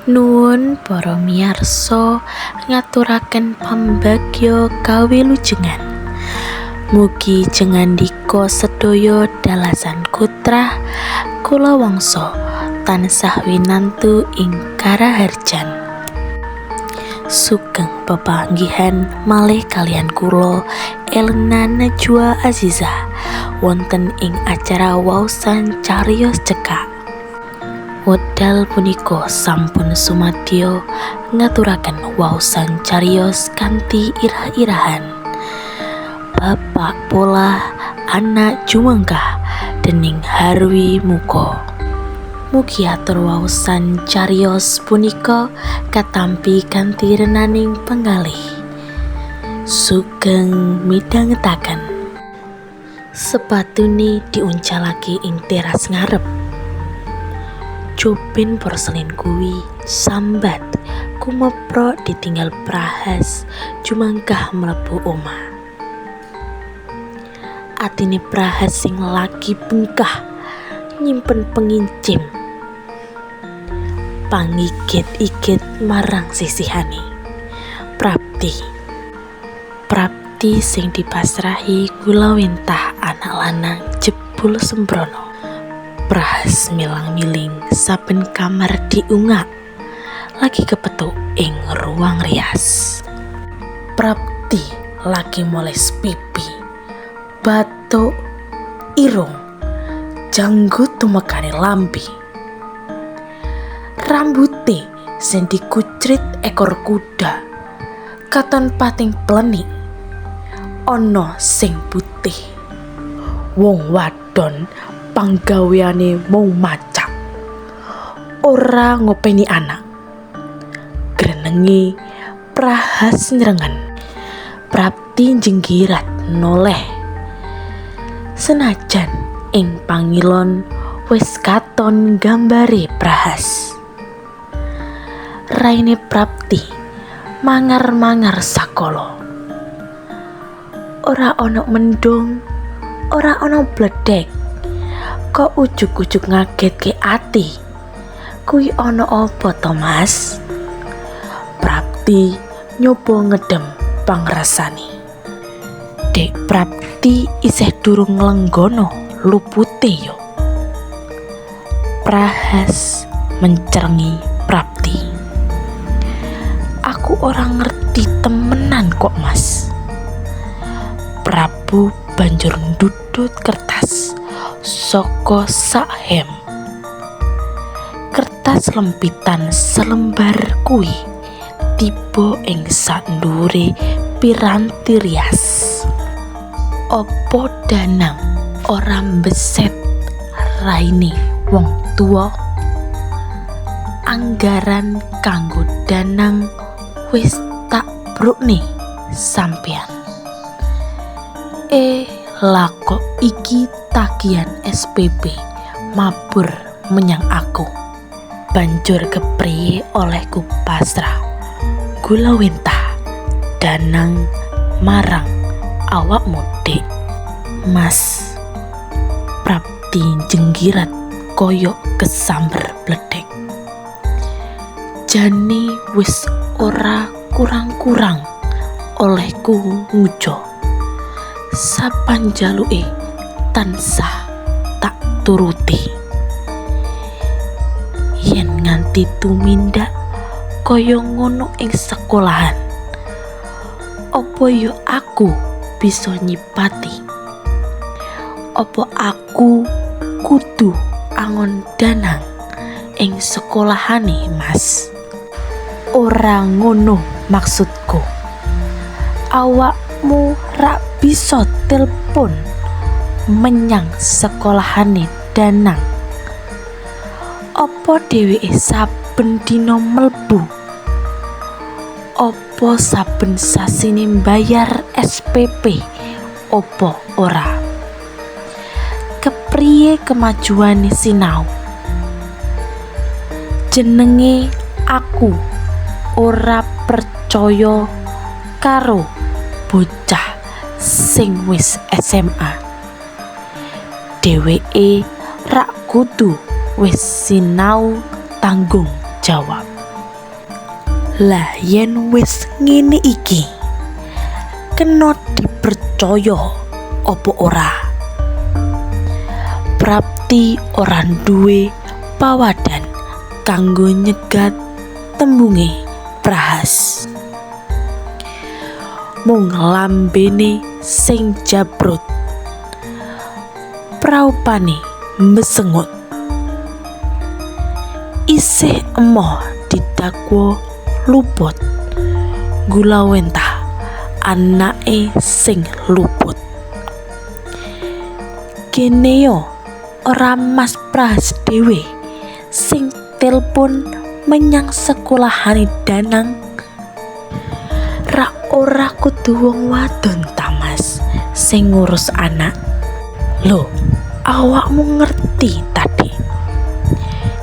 Nuwun para miyarsa ngaturaken pambagya kawilujengan. Mugi jengandika sedaya dalasan kutrah kula wangsa tansah winantu ing karaharjan. Sugeng pepanggihan malih kalian kula Elna Najwa Aziza wonten ing acara waosan cariyos cekak. Wekdal punika sampun sumadyo ngaturaken waosan cariyos kanthi irah-irahan Bapak Polah Anak Jumangkah dening Harwi Muko. Mugi atur waosan cariyos punika katampi kanthi renaning penggalih. Sugeng midhangetaken. Sepatune diuncalake ing teras ngarep. Cupin porselin kuwi sambat kumeprok ditinggal Prahas Jumangkah mlebu omah. Atine Prahas sing lagi bungkah nyimpen pengincim pangigit-igit marang sisihane Prapti sing dipasrahi Gulawentah anak lanang jebul sembrono. Prahas milang-miling saben kamar diungak lagi kepetuk ing ruang rias. Prapti lagi moles pipi, batuk, irung, janggut tumekane lambi. Rambute sing dikucrit ekor kuda katon pating plenik, ana sing putih. Wong wadon panggaweane mau macak, ora ngopeni anak. Grenenge Prahas nyrengen. Prapti jenggirat noleh. Senajan ing pangilon wis katon gambare Prahas. Raine Prapti mangar-mangar sakala. Ora ana mendung, ora ana bledek. Kok ujug-ujug ngagetke ati? Kuwi ana apa to, Mas? Prapti nyoba ngedem pangrasane. Dek Prapti isih durung nglenggono lupute yo. Prahas mencerengi Prapti. Aku ora ngerti temenan kok, Mas. Prabu banjur ndudut kertas saka sahem. Kertas lempitan selembar kuwi tiba ing sandhure piranti rias. Opo Danang ora mbeset raine wong tuwa? Anggaran kanggo Danang wis tak brukne sampean. Lakok iki tagihan SPP mabur menyang aku. Banjur kepriye olehku pasrah Gulawentah Danang marang awakmu, Dek. Mas. Prapti jenggirat koyok kesamber bledek. Jane wis ora kurang-kurang olehku ngujo. Sapan jaluke tansah tak turuti. Yen nganti tumindak kaya ngono ing sekolahan, opo yo aku bisa nyipati? Opo aku kudu angon Danang ing sekolahane, Mas? Ora ngono maksudku. Awakmu rak bisa telepon menyang sekolahane Danang. Apa dheweke saben dina mlebu? Apa saben sasine mbayar SPP? Apa ora? Kepriye kemajuane sinau? Jenenge aku ora percaya karo bocah sing wis SMA. Dheweke rak kudu wis sinau tanggung jawab. Lah yen wis ngene iki kena dipercaya apa ora? Prapti ora duwe pawadan kanggo nyegat tembunge Prahas. Mung lambene sing jabrut, praupane mesengut. Isih emoh didakwa luput, Gulawentah anake sing luput. Kene yo ora Mas Prahas dhewe sing telpon menyang sekolahane Danang. Ora kudu wong wadon ta Mas sing ngurus anak. Lho, awakmu ngerti tadi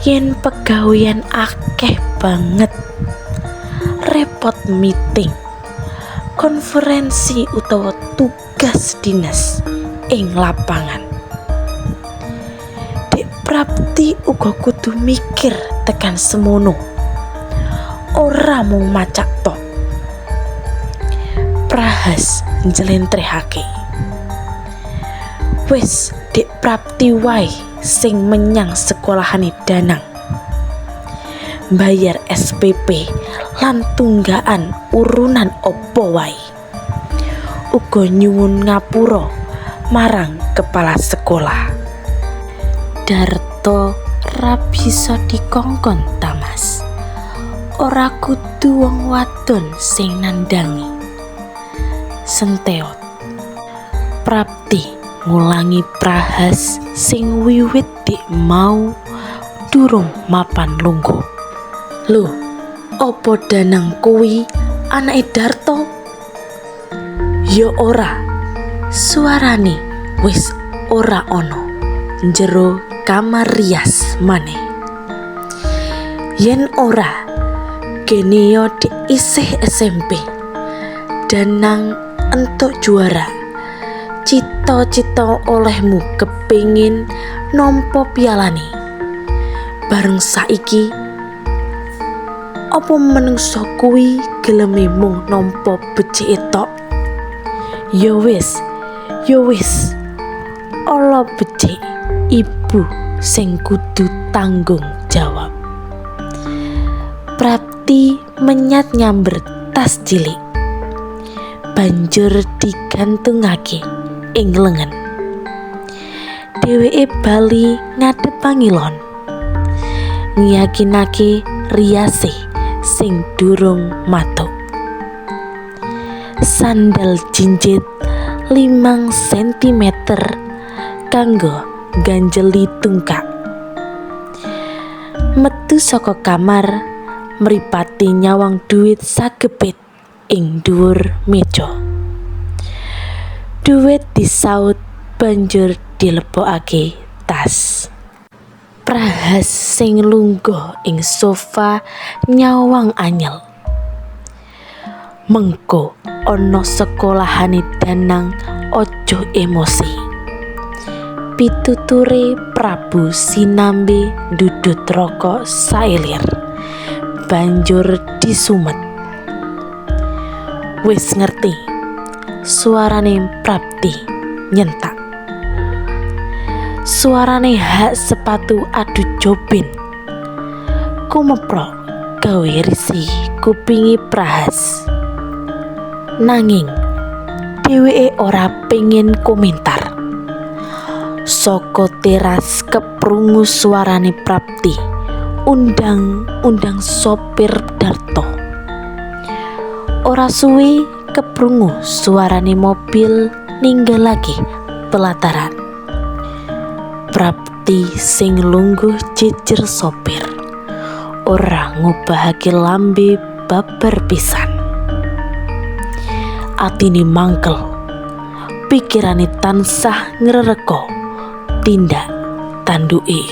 yen pegawean akeh banget, repot meeting, konferensi utawa tugas dinas ing lapangan. Dek Prapti uga kudu mikir tekan semono, ora mung macak tok. Prahas njlentrehake. Wis Dek Prapti wae sing menyang sekolahane Danang, bayar SPP lan tunggakan urunan opo wae. Uga nyuwun ngapura marang kepala sekolah. Darto ra bisa dikongkon ta Mas, ora kudu wong wadon sing nandangi. Senteot. Prapti ngulangi Prahas sing wiwit dik mau durung mapan lungguh. Lho, opo Danang kuwi anake Darto? Ya ora, suarane wis ora ono njero kamar rias maneh. Yen ora, kene yo isih SMP. Danang entuk juara. Cita-cita olehmu kepingin nampa pialane. Bareng saiki apa menungso kuwi geleme mung nampa becike tok? Ya wis, ala becik ibu sing kudu tanggung jawab. Prapti menyat nyamber tas cilik, banjur digantungake ing lengen. Dheweke bali ngadep pangilon, ngiyakinake riase sing durung matuk. Sandal jinjit 5 cm kanggo ganjeli tungkak. Metu saka kamar, mripate nyawang duit sagepit ing dhuwur meja. Duit disaut banjur dilebokake tas. Prahas sing lungguh ing sofa nyawang anyel. Mengko ana sekolahane Danang, ojo emosi. Pituture Prabu sinambi ndudut rokok sailir, banjur disumet. Wis ngerti, suarane Prapti nyentak. Suarane hak sepatu adu jobin kumeprok gawe risih kupingi Prahas. Nanging dheweke ora pengen komentar. Saka teras keprungu suarane Prapti, undang sopir Darto. Ora suwe keprungu suarane mobil ninggalake pelataran. Prapti sing lungguh jejer sopir, ora ngubahake lambe babar pisan. Atine mangkel, pikirane tansah ngrereka tindak tanduke.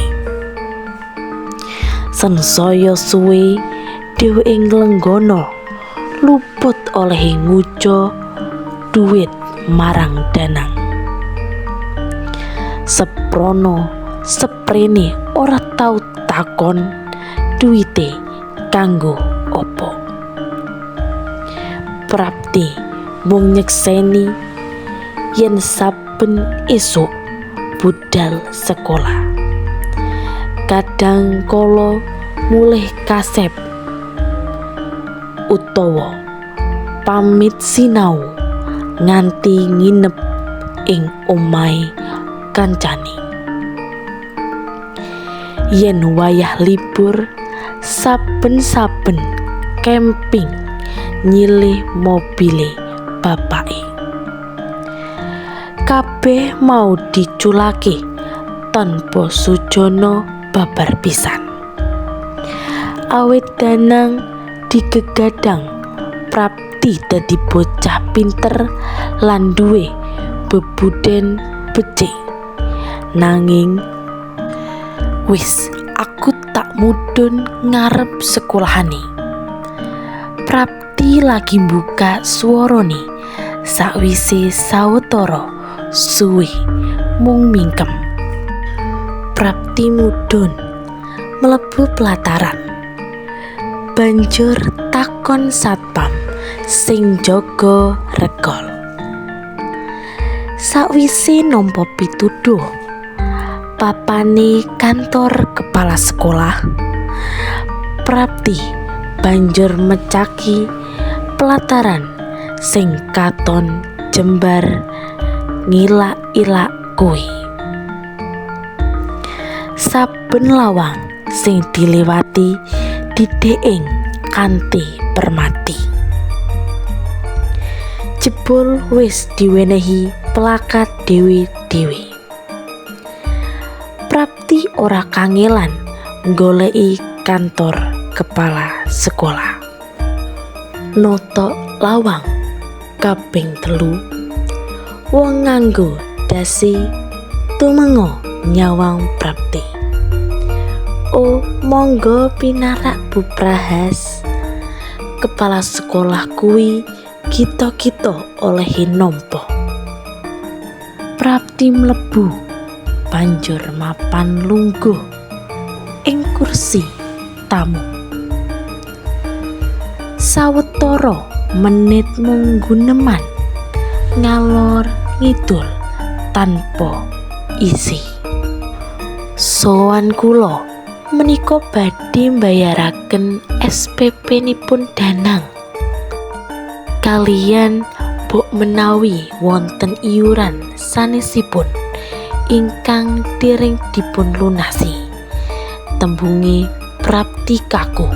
Sansaya suwe dheweke nglenggono luput oleh nguco duit marang Danang. Seprono seprene ora tau takon duwite kanggo opo. Prapti mung nyekseni yen saben esuk budal sekolah. Kadang kala mulih kasep utawa pamit sinau nganti nginep ing omahe kancane. Yen wayah libur saben-saben camping nyilih mobile bapake. Kabeh mau diculake tanpa sujana babar pisan. Awit Danang digegadang Prapti dadi bocah pinter lan duwe bebuden becik. Nanging wis aku tak mudhun ngarep sekolahane. Prapti lagi buka swarane sakwise sawetara suwe mung mingkem. Prapti mudhun mlebu pelataran. Banjur takon satpam sing jaga regol. Sakwise nampa pituduh papane kantor kepala sekolah, Prapti banjur mecaki pelataran sing katon jembar ngilak-ilak kuwi. Saben lawang sing dilewati dideeng kanthi permati. Jebul wis diwenehi plakat dewe-dewe. Prapti ora kangelan goleki kantor kepala sekolah. Noto lawang kaping 3 wong nganggo dasi tumengo nyawang Prapti. Oh, monggo pinarak Bu Prahas. Kepala sekolah kuwi kita-kita olehi nampa. Prapti mlebu banjur mapan lungguh ing kursi tamu. Sawetara menit mung guneman ngalor ngidul tanpa isi. Sowan kula menika badhe mbayaraken SPP nipun Danang. Kalian bok menawi wonten iuran sanesipun ingkang dereng dipun lunasi. Tembunge Prapti kaku.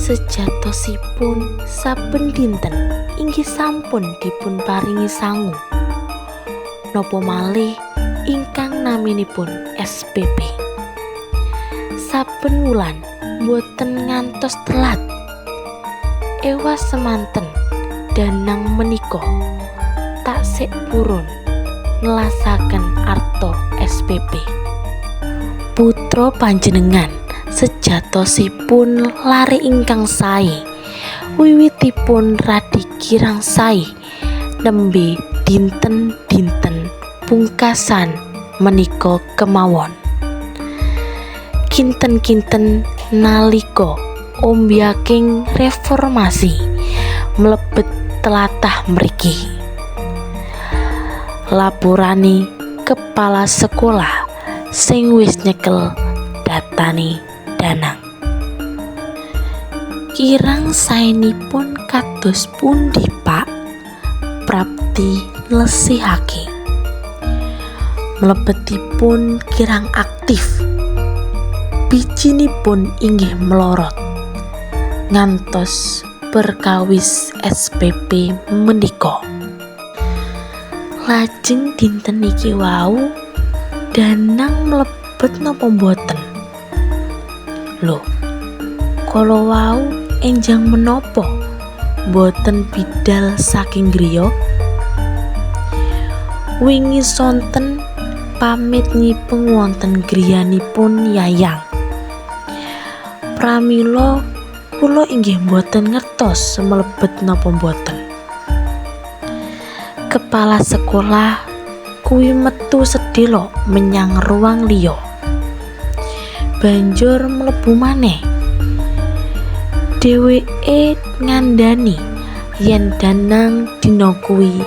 Sejatosipun saben dinten inggih sampun dipun paringi sangu. Napa malih ingkang naminipun SPP. Saben wulan mboten ngantos telat. Ewas semanten Danang menika taksih purun nelasaken arta SPP. Putra panjenengan sejatosipun lare ingkang sae. Wiwitipun radi kirang sae nembe dinten-dinten pungkasan menika kemawon. Kinten-kinten nalika ombyaking reformasi mlebet tlatah mriki. Lapurane kepala sekolah sing wis nyekel datane Danang. Kirang saenipun kados pundi, Pak? Prapti nlesihake. Mlebetipun kirang aktif. Bijinipun inggih melorot ngantos perkawis SPP menika. Lajeng dinten niki wau Danang mlebet napa mboten? Lho, kala wau enjang menapa mboten bidal saking griya? Wingi sonten pamit nyipeng wonten griyanipun Yayang. Pramila kula inggih mboten ngertos mlebet napa mboten. Kepala sekolah kuwi metu sedhela menyang ruang liya. Banjur mlebu maneh. Dheweke ngandani yen Danang dina kuwi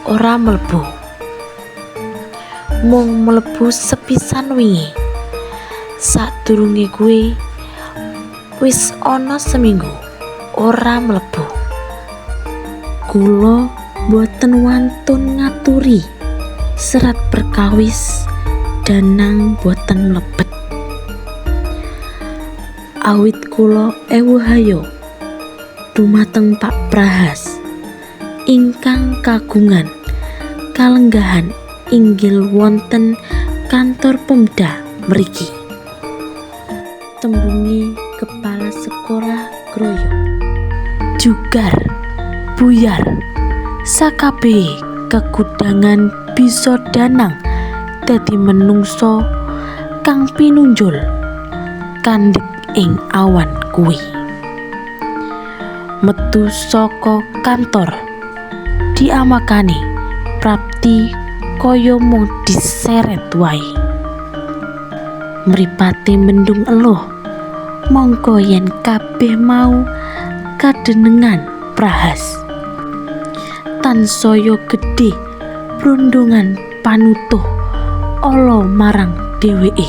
ora mlebu. Mung mlebu sepisan wingi. Sadurunge kuwi wis ana seminggu ora mlebu. Kula boten wantun ngaturi serat perkawis Danang boten mlebet. Awit kula ewuhayo dumateng Pak Prahas ingkang kagungan kalenggahan inggil wonten kantor Pemda mriki. Tembungi kepala sekolah Groyo, jugar, buyar, sakabeh kekudangan bisa Danang dadi menungso kang pinunjul kandhek ing awan kuwi. Metu saka kantor diamakani Prapti kaya mung diseret wae. Mripate mendung eluh mongko yen kabeh mau kadenengan Prahas. Tansaya gedhe brondongan panutuh ala marang dheweke.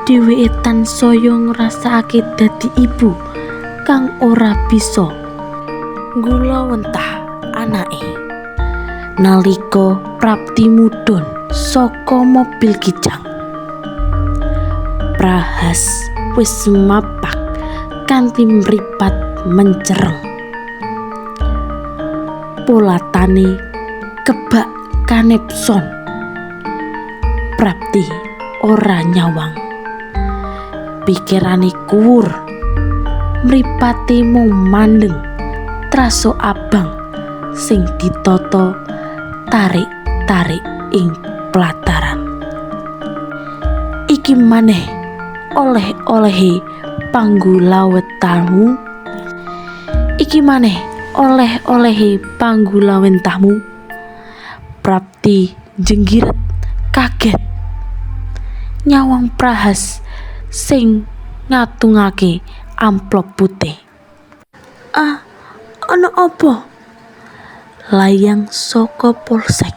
Dheweke tansaya ngrasakake dadi ibu kang ora bisa nggulawentah anake. Nalika Prapti mudhun saka mobil kijang, Prahas wis mapak kanthi mripat mencereng. Polatane kebak kanepson. Prapti ora nyawang. Pikirane kuwur. Mripate mung mandeng traso abang sing ditata tarik-tarik ing plataran. Iki maneh oleh-olehe panggulawentahmu. Iki maneh oleh-olehe panggulawentahmu. Prapti jenggiret kaget nyawang Prahas sing ngatungake amplop putih. Ana apa? Layang saka polsek.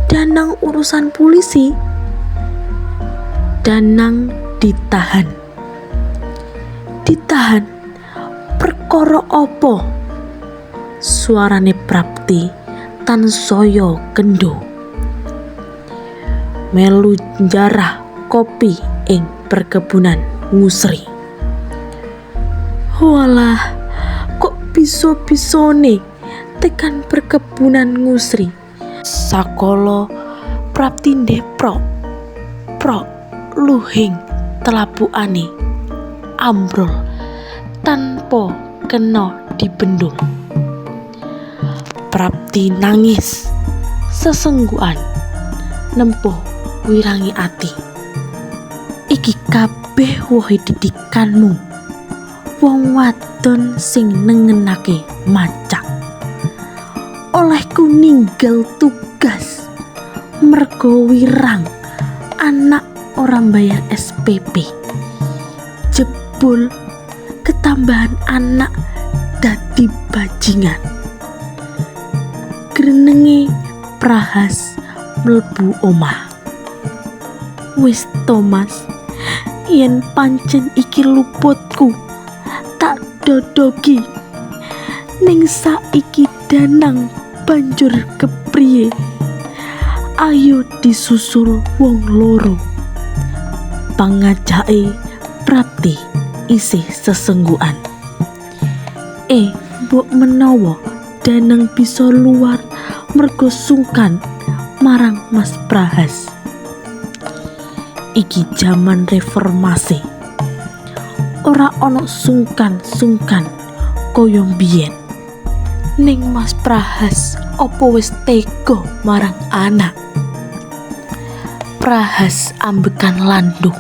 Danang urusan polisi. Danang ditahan. Ditahan perkara apa? Suarane Prapti tansaya kendo. Melu njarah kopi ing perkebunan ngusri. Walah, kok bisa-bisane tekan perkebunan ngusri. Sakala Prapti ndeprok luhing telapukane ambrol tanpa kena dibendung. Prapti nangis sesenggukan nempuh wirangi ati. Iki kabeh wohe didikanmu, wong wadon sing nengenake macak. Olehku ninggal tugas mergo wirang anak ora bayar SPP. Jebul ketambahan anak dadi bajingan. Grenenge Prahas mlebu omah. Wis Thomas, yen pancen iki luputku tak dodogi. Ning saiki Danang banjur kepriye? Ayo disusul wong loro. Pangajake Prapti isih sesenggukan. Mbok menawa Danang bisa luar mergo sungkan marang Mas Prahas. Iki jaman reformasi. Ora ana sungkan-sungkan kaya mbiyen. Ning Mas Prahas opo wis tega marang anak? Prahas ambekan landung.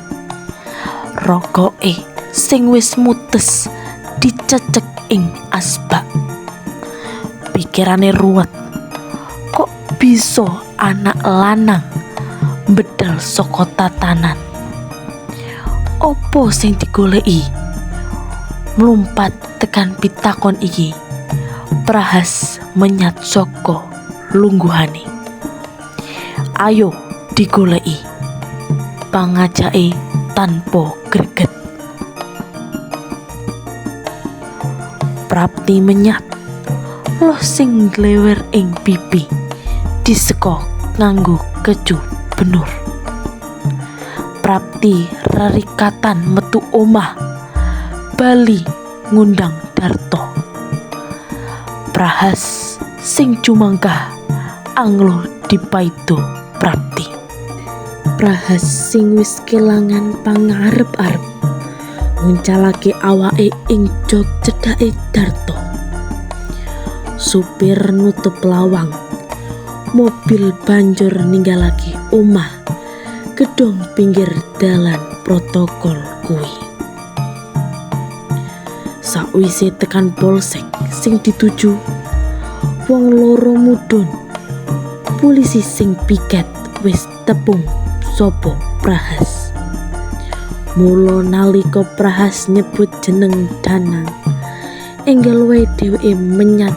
Rokoke sing wis mutes dicecek ing asbak. Pikirane ruwet. Kok bisa anak lanang bedal saka tatanan? Opo sing digoleki? Mlumpat tekan pitakon iki, Prahas menyat saka lungguhane. Ayo digoleki, pangajake tanpa greget. Prapti menyat, loh sing glewer ing pipi disekok nganggo keju benur. Prapti rerikatan metu omah, bali ngundang Darto. Prahas sing cumangkah anglo dipaido Prapti. Prahas sing wis kelangan pangarep-arep nguncalake awake ing jog cedhake Darto. Supir nutup lawang, mobil banjur ninggalake omah gedhong pinggir dalan protokol kuwi. Sakwise tekan polsek sing dituju, wong loro mudhun. Polisi sing piket wis tepung sapa Prahas. Mula nalika Prahas nyebut jeneng Danang, enggal wae dheweke menyat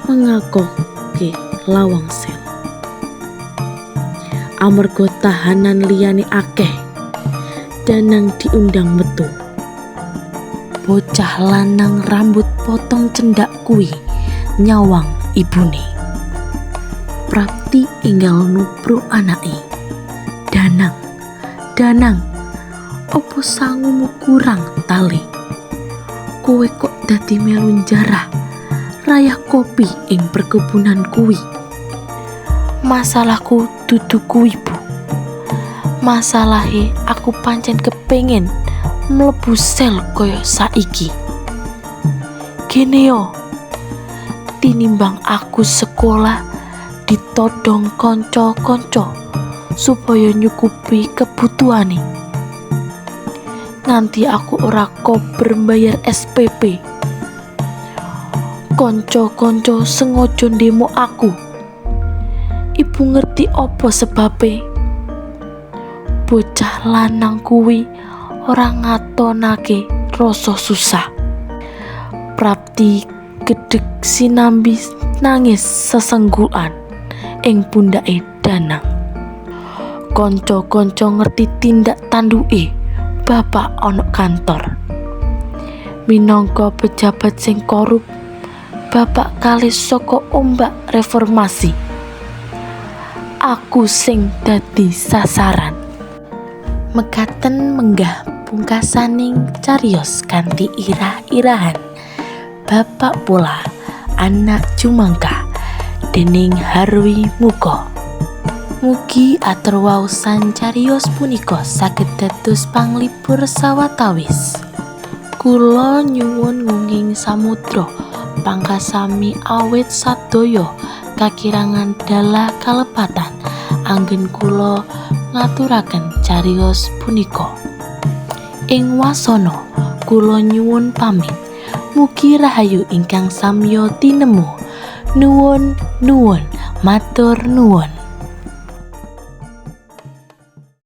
mengakoke lawang sel. Amarga tahanan liyane akeh, Danang diundang metu. Bocah lanang rambut potong cendak kuwi nyawang ibune. Prapti enggal nupruk anake. Danang, Danang, opo sangumu kurang tali? Kowe kok dadi melu njarah rayah kopi ing perkebunan kuwi? Masalahku dudu kuwi, Bu. Masalahe aku pancen kepengin mlebu sel kaya saiki. Gene yo, tinimbang aku sekolah ditodong kanca-kanca supaya nyukupi kebutuhane. Nganti aku ora kober mbayar SPP. Kanca-kanca sengaja ndemo aku. Ibu ngerti apa sebabe? Bocah lanang kuwi ora ngatonake rasa susah. Prapti gedheg sinambi nangis sesenggukan ing pundake Danang. Kanca-kanca ngerti tindak tanduke bapak ana kantor. Minangka pejabat sing korup, bapak kalis saka ombak reformasi. Aku sing dadi sasaran. Mekaten menggah pungkasaning cariyos kanthi irah-irahan Bapak Pola Anak Cumangka dening Harwi Muko. Mugi atur waosan cariyos punika saged dados panglipur sawatawis. Kula nyuwun ngunging samudra pangkasami awit sadaya kakirangan dalah kalepatan anggen kula ngaturaken cariyos punika. Ing wasana kula nyuwun pamit. Mugi rahayu ingkang samya tinemu. Nuwun, matur nuwun.